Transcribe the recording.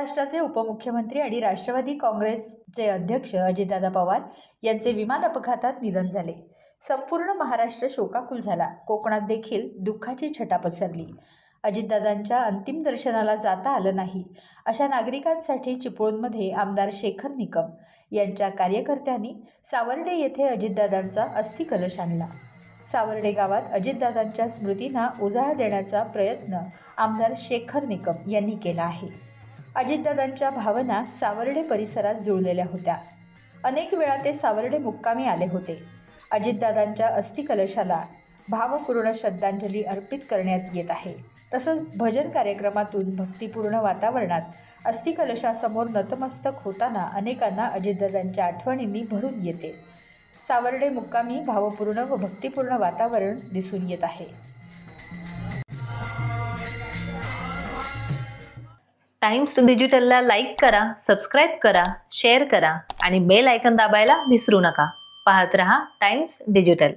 महाराष्ट्राचे उपमुख्यमंत्री आणि राष्ट्रवादी काँग्रेसचे अध्यक्ष अजितदादा पवार यांचे विमान अपघातात निधन झाले। संपूर्ण महाराष्ट्र शोकाकुल झाला। कोकणात देखील दुःखाची छटा पसरली। अजितदादांच्या अंतिम दर्शनाला जाता आलं नाही अशा नागरिकांसाठी चिपळूणमध्ये आमदार शेखर निकम यांच्या कार्यकर्त्यांनी सावर्डे येथे अजितदादांचा अस्थिकलश आणला। सावर्डे गावात अजितदादांच्या स्मृतींना उजाळा देण्याचा प्रयत्न आमदार शेखर निकम यांनी केला आहे। अजितदादांच्या भावना सावर्डे परिसरात जुळलेल्या होत्या। अनेक वेळा ते सावर्डे मुक्कामी आले होते। अजितदादांच्या अस्थिकलशाला भावपूर्ण श्रद्धांजली अर्पित करण्यात येत आहे। तसंच भजन कार्यक्रमातून भक्तिपूर्ण वातावरणात अस्थिकलशासमोर नतमस्तक होताना अनेकांना अजितदादांच्या आठवणींनी भरून येते। सावर्डे मुक्कामी भावपूर्ण व भक्तिपूर्ण वातावरण दिसून येत आहे। टाइम्स डिजिटलला लाईक करा, सबस्क्राईब करा, शेअर करा आणि बेल आयकॉन दाबायला विसरू नका। पाहत रहा टाइम्स डिजिटल।